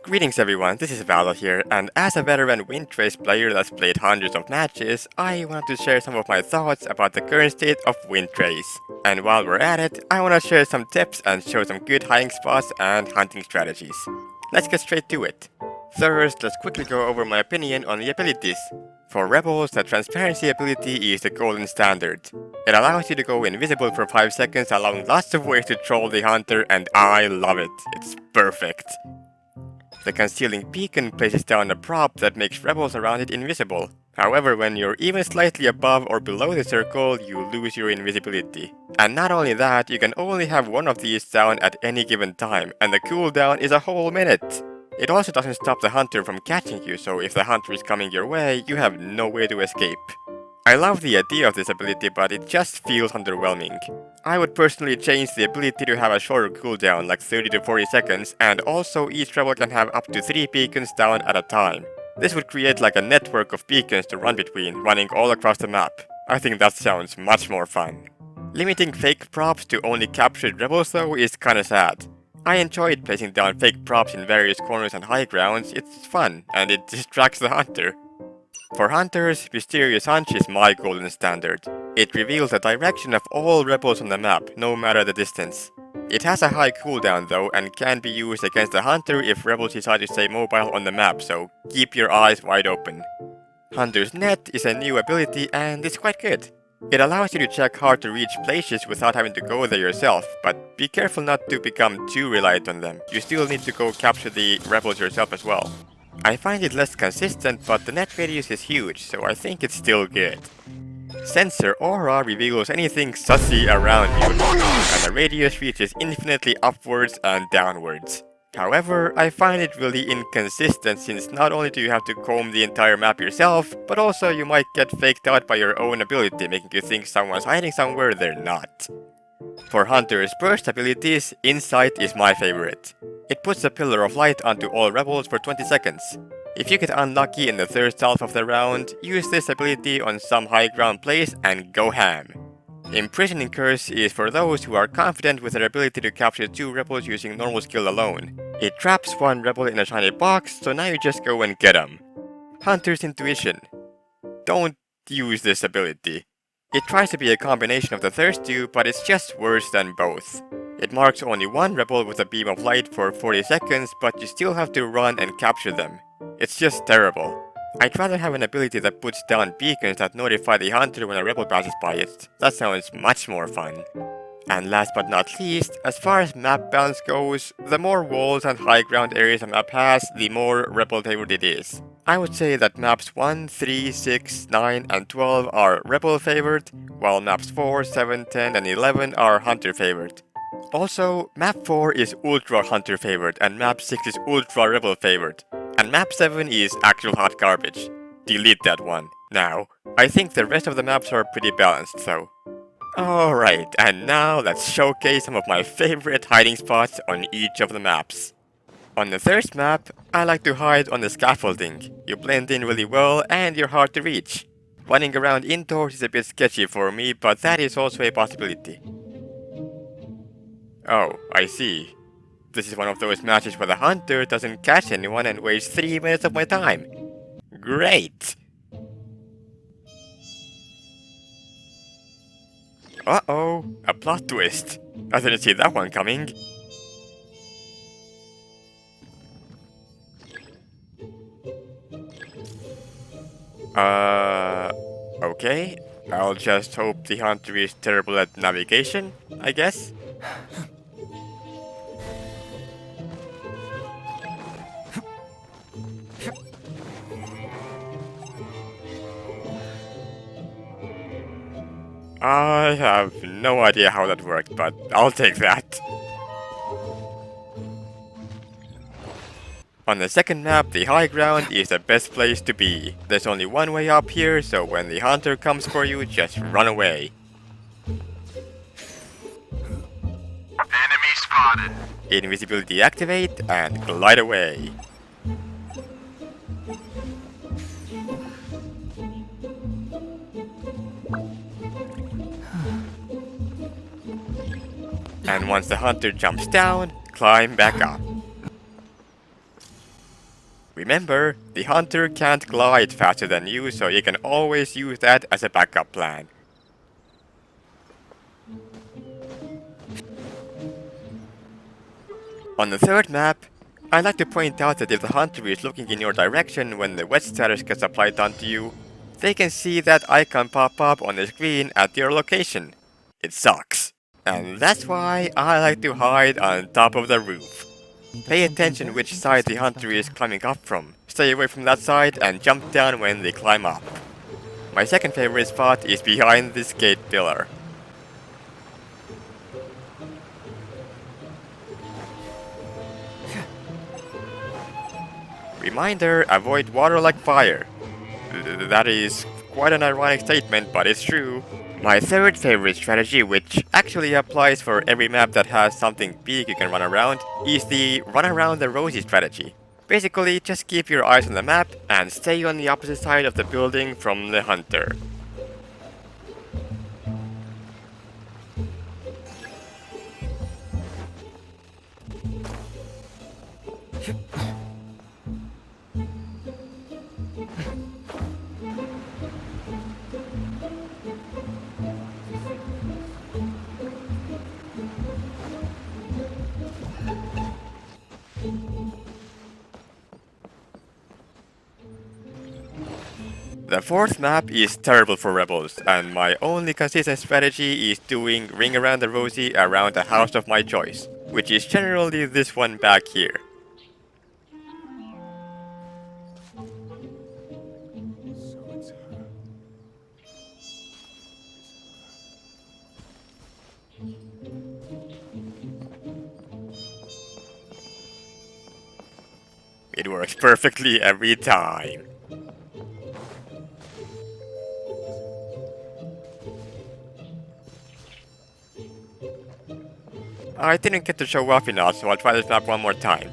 Greetings everyone, this is Valo here, and as a veteran Windtrace player that's played hundreds of matches, I want to share some of my thoughts about the current state of Windtrace. And while we're at it, I want to share some tips and show some good hiding spots and hunting strategies. Let's get straight to it. First, let's quickly go over my opinion on the abilities. For Rebels, the transparency ability is the golden standard. It allows you to go invisible for 5 seconds, allowing lots of ways to troll the hunter, and I love it. It's perfect. The concealing beacon places down a prop that makes rebels around it invisible. However, when you're even slightly above or below the circle, you lose your invisibility. And not only that, you can only have one of these down at any given time, and the cooldown is a whole minute. It also doesn't stop the hunter from catching you, so if the hunter is coming your way, you have no way to escape. I love the idea of this ability, but it just feels underwhelming. I would personally change the ability to have a shorter cooldown, like 30 to 40 seconds, and also each rebel can have up to 3 beacons down at a time. This would create like a network of beacons to run between, running all across the map. I think that sounds much more fun. Limiting fake props to only captured rebels though is kinda sad. I enjoyed placing down fake props in various corners and high grounds, it's fun, and it distracts the hunter. For hunters, Mysterious Hunch is my golden standard. It reveals the direction of all rebels on the map, no matter the distance. It has a high cooldown though, and can be used against the hunter if rebels decide to stay mobile on the map, so keep your eyes wide open. Hunter's Net is a new ability and it's quite good. It allows you to check hard to reach places without having to go there yourself, but be careful not to become too reliant on them. You still need to go capture the rebels yourself as well. I find it less consistent, but the net radius is huge, so I think it's still good. Sensor Aura reveals anything sussy around you, and the radius reaches infinitely upwards and downwards. However, I find it really inconsistent since not only do you have to comb the entire map yourself, but also you might get faked out by your own ability, making you think someone's hiding somewhere they're not. For Hunter's burst abilities, Insight is my favorite. It puts a pillar of light onto all rebels for 20 seconds. If you get unlucky in the third half of the round, use this ability on some high ground place and go ham. Imprisoning Curse is for those who are confident with their ability to capture 2 rebels using normal skill alone. It traps 1 rebel in a shiny box, so now you just go and get them. Hunter's Intuition. Don't use this ability. It tries to be a combination of the first two, but it's just worse than both. It marks only 1 rebel with a beam of light for 40 seconds, but you still have to run and capture them. It's just terrible. I'd rather have an ability that puts down beacons that notify the hunter when a rebel passes by it. That sounds much more fun. And last but not least, as far as map balance goes, the more walls and high ground areas a map has, the more rebel favored it is. I would say that maps 1, 3, 6, 9, and 12 are rebel favored, while maps 4, 7, 10, and 11 are hunter favored. Also, map 4 is ultra hunter favored, and map 6 is ultra rebel favored. And map 7 is actual hot garbage. Delete that one. Now, I think the rest of the maps are pretty balanced though. Alright, and now let's showcase some of my favorite hiding spots on each of the maps. On the first map, I like to hide on the scaffolding. You blend in really well and you're hard to reach. Running around indoors is a bit sketchy for me, but that is also a possibility. Oh, I see. This is one of those matches where the hunter doesn't catch anyone and wastes 3 minutes of my time. Great! Uh-oh, a plot twist. I didn't see that one coming. Okay. I'll just hope the hunter is terrible at navigation, I guess. I have no idea how that worked, but I'll take that. On the second map, the high ground is the best place to be. There's only one way up here, so when the hunter comes for you, just run away. Enemy spotted. Invisibility activate and glide away. And once the hunter jumps down, climb back up. Remember, the hunter can't glide faster than you, so you can always use that as a backup plan. On the third map, I'd like to point out that if the hunter is looking in your direction when the wet status gets applied onto you, they can see that icon pop up on the screen at your location. It sucks. And that's why I like to hide on top of the roof. Pay attention which side the hunter is climbing up from. Stay away from that side and jump down when they climb up. My second favorite spot is behind this gate pillar. Reminder, avoid water like fire. That is quite an ironic statement, but it's true. My third favorite strategy, which actually applies for every map that has something big you can run around, is the run around the rosy strategy. Basically, just keep your eyes on the map and stay on the opposite side of the building from the hunter. The fourth map is terrible for rebels, and my only consistent strategy is doing ring around the rosy around the house of my choice, which is generally this one back here. It works perfectly every time. I didn't get to show off enough, so I'll try this map one more time.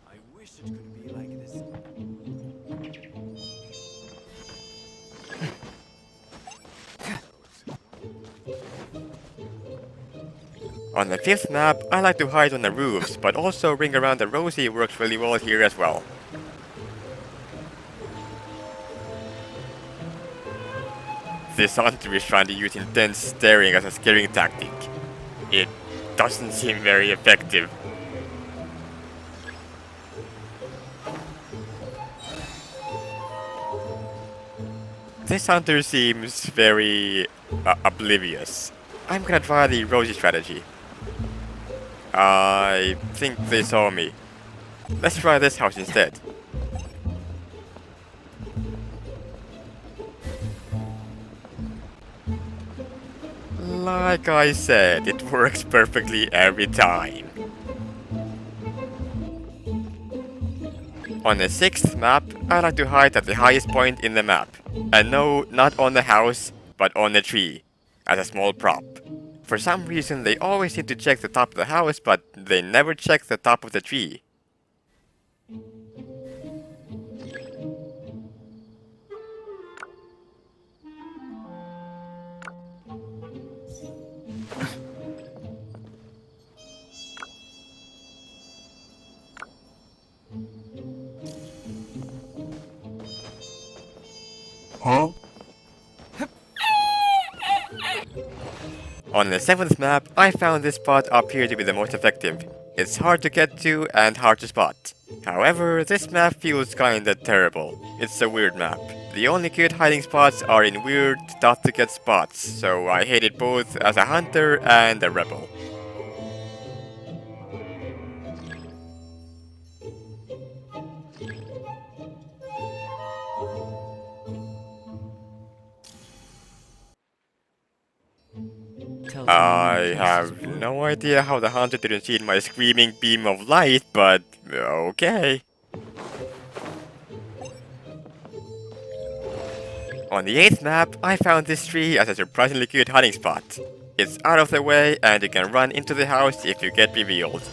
I wish it could be like this. On the fifth map, I like to hide on the roofs, but also ring around the rosy works really well here as well. This hunter is trying to use intense staring as a scaring tactic. It doesn't seem very effective. This hunter seems very oblivious. I'm gonna try the rosy strategy. I think they saw me. Let's try this house instead. Like I said, it works perfectly every time. On the sixth map, I like to hide at the highest point in the map. And no, not on the house, but on the tree, as a small prop. For some reason, they always seem to check the top of the house, but they never check the top of the tree. Huh? On the seventh map, I found this spot up here to be the most effective. It's hard to get to and hard to spot. However, this map feels kinda terrible. It's a weird map. The only good hiding spots are in weird, tough to get spots, so I hate it both as a hunter and a rebel. I have no idea how the hunter didn't see my screaming beam of light, but okay. On the 8th map, I found this tree as a surprisingly good hiding spot. It's out of the way and you can run into the house if you get revealed.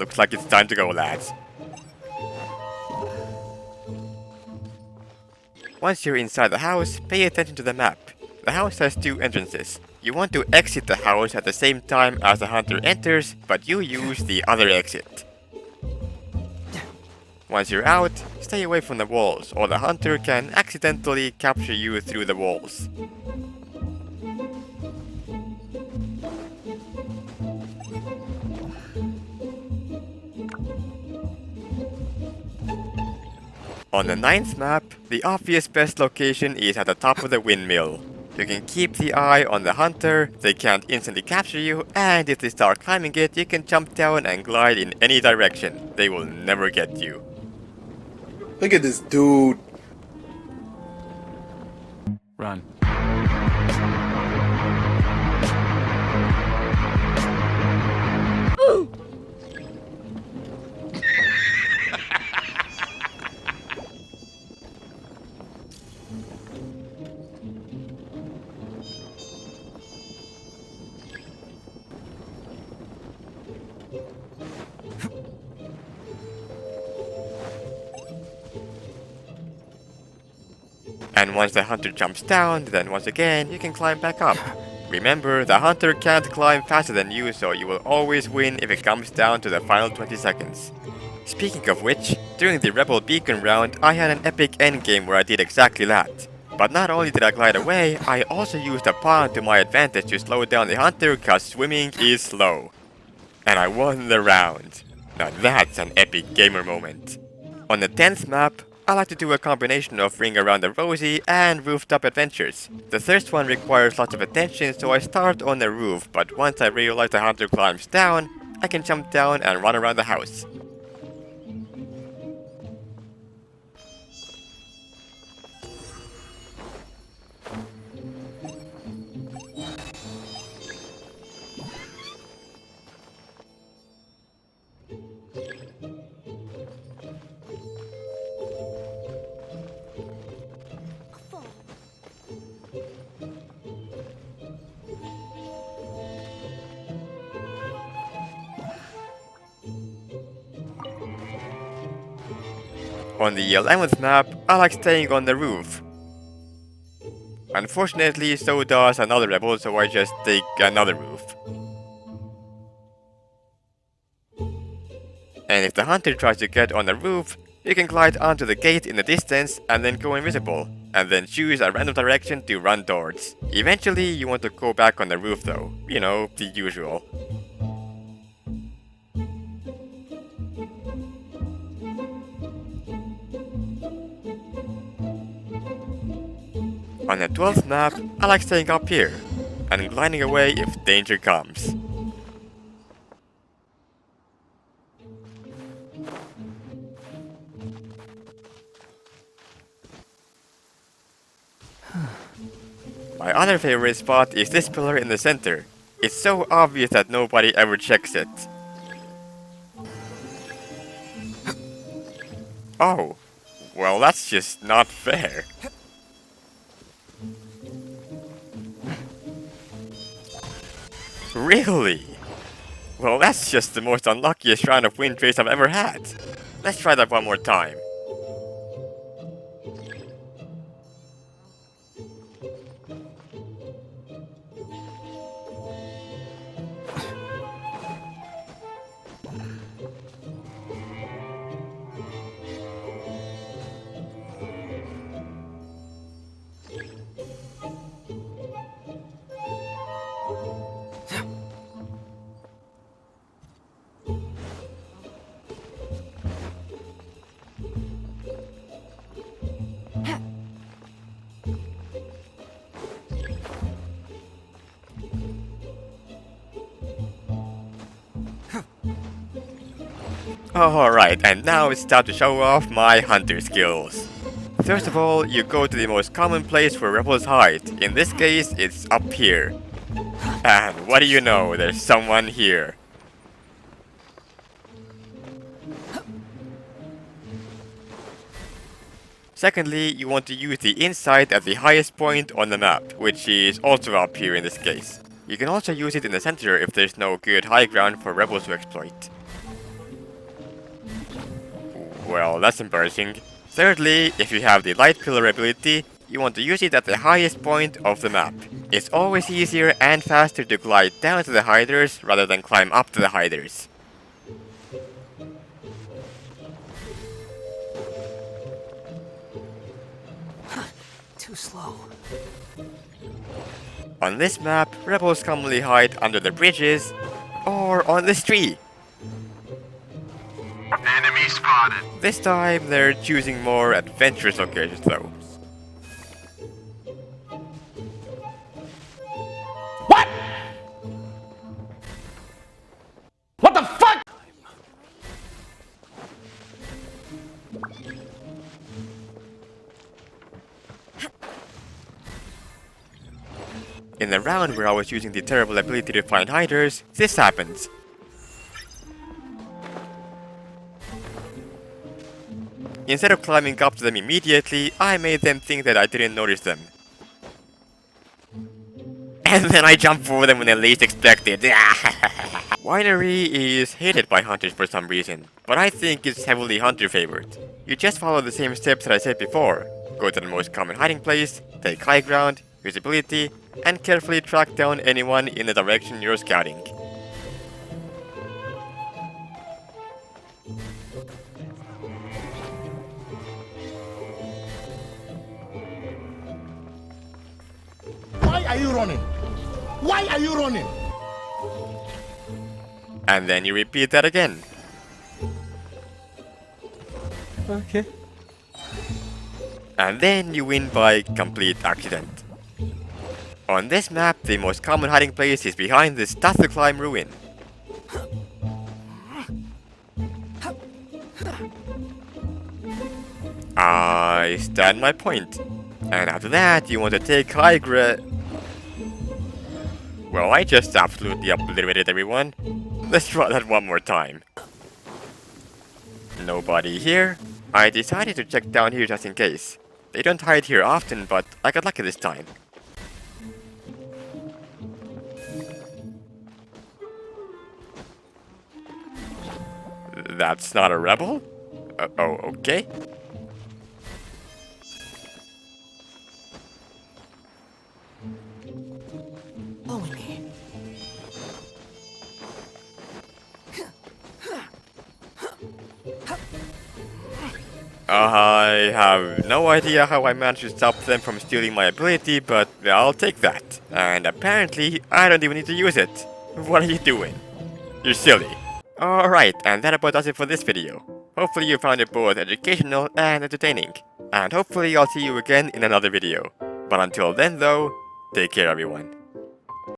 looks like it's time to go, lads. Once you're inside the house, pay attention to the map. The house has two entrances. You want to exit the house at the same time as the hunter enters, but you use the other exit. Once you're out, stay away from the walls, or the hunter can accidentally capture you through the walls. On the 9th map, the obvious best location is at the top of the windmill. You can keep the eye on the hunter, they can't instantly capture you, and if they start climbing it, you can jump down and glide in any direction. They will never get you. Look at this dude. Run. And once the hunter jumps down, then once again, you can climb back up. Remember, the hunter can't climb faster than you, so you will always win if it comes down to the final 20 seconds. Speaking of which, during the Rebel Beacon round, I had an epic endgame where I did exactly that. But not only did I glide away, I also used a pawn to my advantage to slow down the hunter cause swimming is slow. And I won the round. Now that's an epic gamer moment. On the 10th map, I like to do a combination of Ring Around the Rosie and Rooftop Adventures. The first one requires lots of attention, so I start on the roof, but once I realize the hunter climbs down, I can jump down and run around the house. On the 11th map, I like staying on the roof. Unfortunately, so does another rebel, so I just take another roof. And if the hunter tries to get on the roof, you can glide onto the gate in the distance and then go invisible, and then choose a random direction to run towards. Eventually, you want to go back on the roof though. You know, the usual. On the 12th map, I like staying up here, and gliding away if danger comes. My other favorite spot is this pillar in the center. It's so obvious that nobody ever checks it. Oh, well that's just not fair. Really? Well, that's just the most unluckiest round of Windtrace I've ever had. Let's try that one more time. Alright, and now it's time to show off my hunter skills. First of all, you go to the most common place where rebels hide. In this case, it's up here. And what do you know, there's someone here. Secondly, you want to use the inside at the highest point on the map, which is also up here in this case. You can also use it in the center if there's no good high ground for rebels to exploit. Well, that's embarrassing. Thirdly, if you have the light pillar ability, you want to use it at the highest point of the map. It's always easier and faster to glide down to the hiders rather than climb up to the hiders. Too slow. On this map, rebels commonly hide under the bridges or on this tree. Enemy spotted. This time, they're choosing more adventurous locations though. What? What the fuck? In the round where I was using the terrible ability to find hiders, this happens. Instead of climbing up to them immediately, I made them think that I didn't notice them. And then I jump for them when they least expected. Winery is hated by hunters for some reason, but I think it's heavily hunter favored. You just follow the same steps that I said before. Go to the most common hiding place, take high ground, visibility, and carefully track down anyone in the direction you're scouting. Why are you running? Why are you running? And then you repeat that again. Okay. And then you win by complete accident. On this map, the most common hiding place is behind this tough-to-climb ruin. I stand my point. And after that, you want to take high ground. Well, I just absolutely obliterated everyone. Let's try that one more time. Nobody here. I decided to check down here just in case. They don't hide here often, but I got lucky this time. That's not a rebel? Oh, okay. Follow me. I have no idea how I managed to stop them from stealing my ability, but I'll take that. And apparently, I don't even need to use it. What are you doing? You're silly. Alright, and that about does it for this video. Hopefully you found it both educational and entertaining. And hopefully I'll see you again in another video. But until then though, take care everyone.